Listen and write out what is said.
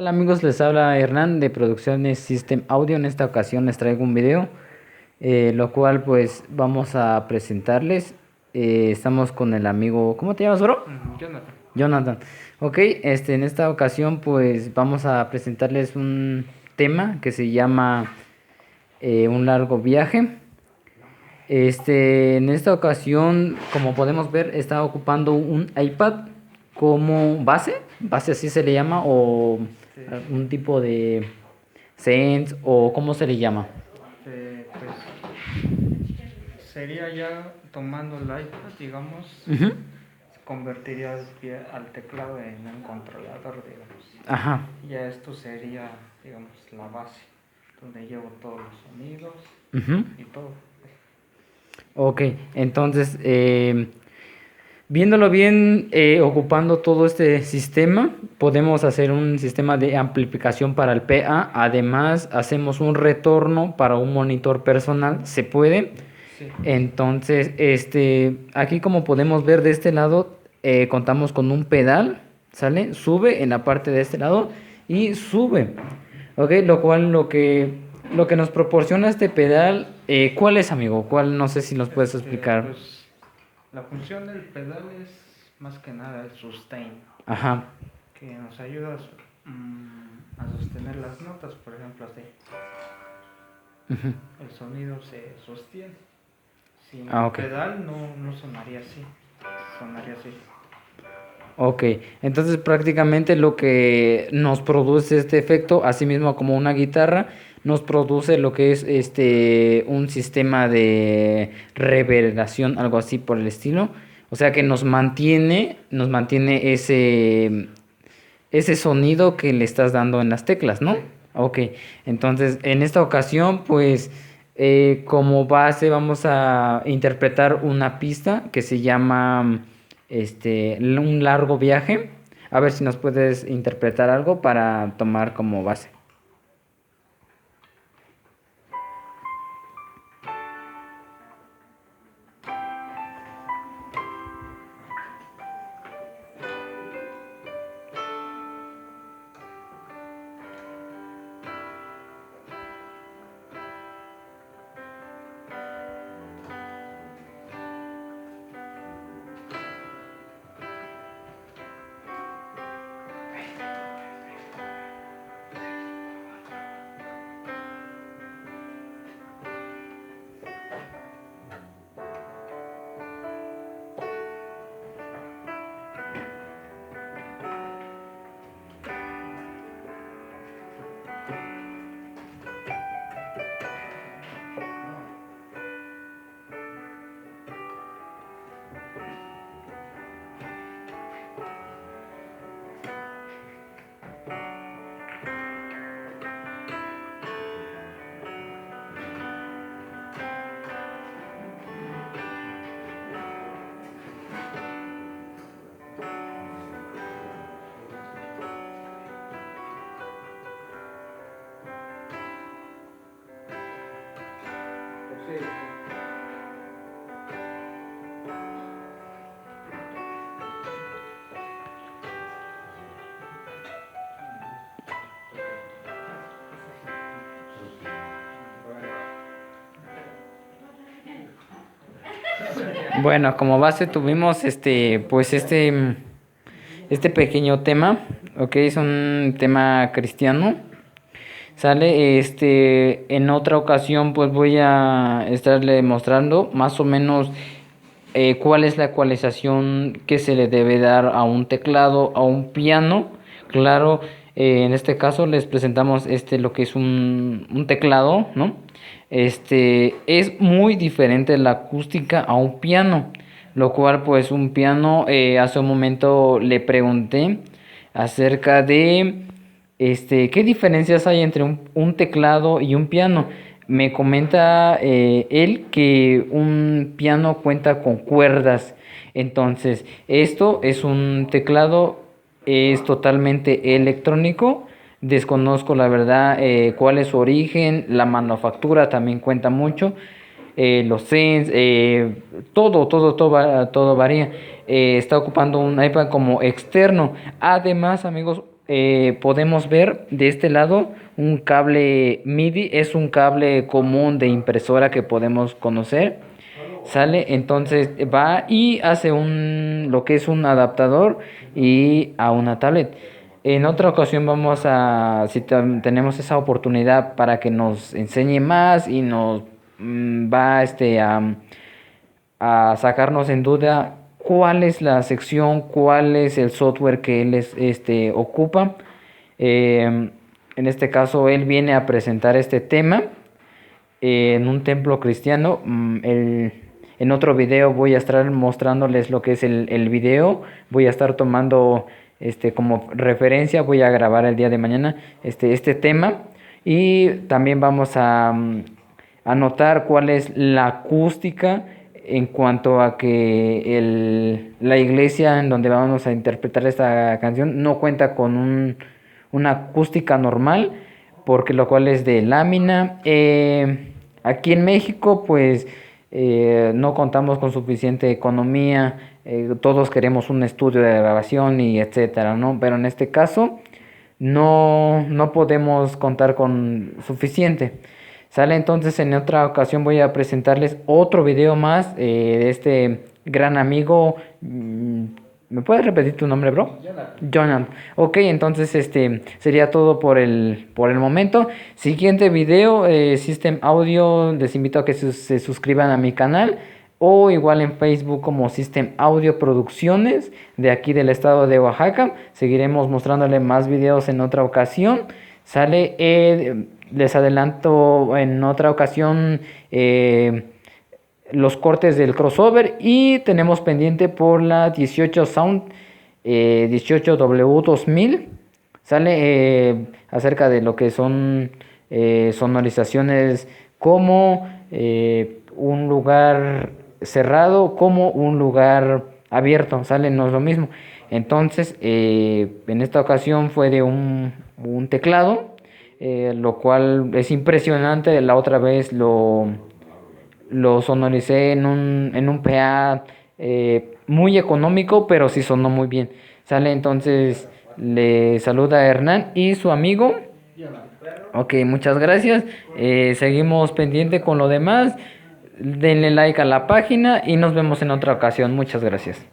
Hola amigos? Les habla Hernán de Producciones System Audio. En esta ocasión les traigo un video, lo cual pues vamos a presentarles. Estamos con el amigo, ¿cómo te llamas, bro? Jonathan. Jonathan. Ok, en esta ocasión pues vamos a presentarles un tema que se llama Un largo viaje. En esta ocasión, como podemos ver, está ocupando un iPad como base así se le llama, o Sí, un tipo de Sense, o cómo se le llama. pues sería ya tomando el iPad, digamos, Ujú. convertiría al teclado en un controlador, digamos. Ajá. Ya esto sería, digamos, la base, donde llevo todos los sonidos Ujú. y todo. Ok, entonces, viéndolo bien, ocupando todo este sistema, podemos hacer un sistema de amplificación para el PA. Además, hacemos un retorno para un monitor personal. ¿Se puede? Sí, Entonces, aquí como podemos ver de este lado, contamos con un pedal, ¿sale? Sube en la parte de este lado y sube, ¿ok? Lo que nos proporciona este pedal, ¿cuál es, amigo? ¿Cuál? No sé si nos puedes explicar. pues la función del pedal es más que nada el sustain, Ajá. que nos ayuda a sostener las notas, por ejemplo, así. Ujú. El sonido se sostiene. Sin Ah, el ok. pedal no sonaría así, sonaría así. Ok, entonces prácticamente lo que nos produce este efecto, así mismo como una guitarra, nos produce lo que es un sistema de reverberación, algo así por el estilo. O sea que nos mantiene ese sonido que le estás dando en las teclas, ¿no? Sí, Ok, entonces en esta ocasión, pues como base vamos a interpretar una pista que se llama Un largo viaje. A ver si nos puedes interpretar algo para tomar como base. sí. Bueno, como base tuvimos este pequeño tema, ok, es un tema cristiano. Sale, en otra ocasión pues voy a estarle mostrando más o menos cuál es la ecualización que se le debe dar a un teclado, a un piano. Claro, en este caso les presentamos lo que es un teclado, ¿no? Es muy diferente la acústica a un piano, lo cual pues un piano, hace un momento le pregunté acerca de qué diferencias hay entre un teclado y un piano. Me comenta él que un piano cuenta con cuerdas. Entonces, esto es un teclado, es totalmente electrónico. Desconozco la verdad cuál es su origen, la manufactura también cuenta mucho, los sens, todo varía. Está ocupando un iPad como externo. Además, amigos, podemos ver de este lado un cable MIDI, es un cable común de impresora que podemos conocer, sale, entonces va y hace lo que es un adaptador y a una tablet. En otra ocasión vamos a, si tenemos esa oportunidad para que nos enseñe más y nos va a sacarnos en duda cuál es la sección, cuál es el software que él ocupa. En este caso, él viene a presentar este tema en un templo cristiano. En otro video voy a estar mostrándoles lo que es el video. Voy a estar tomando como referencia. Voy a grabar el día de mañana este tema. Y también vamos a anotar cuál es la acústica en cuanto a que la iglesia en donde vamos a interpretar esta canción no cuenta con una acústica normal, porque lo cual es de lámina. Aquí en México pues no contamos con suficiente economía, todos queremos un estudio de grabación y etcétera, ¿no? Pero en este caso no podemos contar con suficiente. Sale, entonces en otra ocasión voy a presentarles otro video más de este gran amigo. ¿Me puedes repetir tu nombre, bro? Jonathan. Ok, entonces sería todo por el momento. Siguiente video, System Audio. Les invito a que se suscriban a mi canal. O igual en Facebook como System Audio Producciones de aquí del estado de Oaxaca. Seguiremos mostrándole más videos en otra ocasión. Sale, les adelanto en otra ocasión los cortes del crossover, y tenemos pendiente por la 18 Sound 18W2000, sale acerca de lo que son sonorizaciones como un lugar cerrado como un lugar abierto, sale, no es lo mismo. Entonces en esta ocasión fue de un teclado, lo cual es impresionante. La otra vez lo sonoricé en un PA muy económico, pero sí sonó muy bien. Sale, entonces le saluda a Hernán y su amigo. Ok, muchas gracias. Seguimos pendiente con lo demás. Denle like a la página y nos vemos en otra ocasión. Muchas gracias.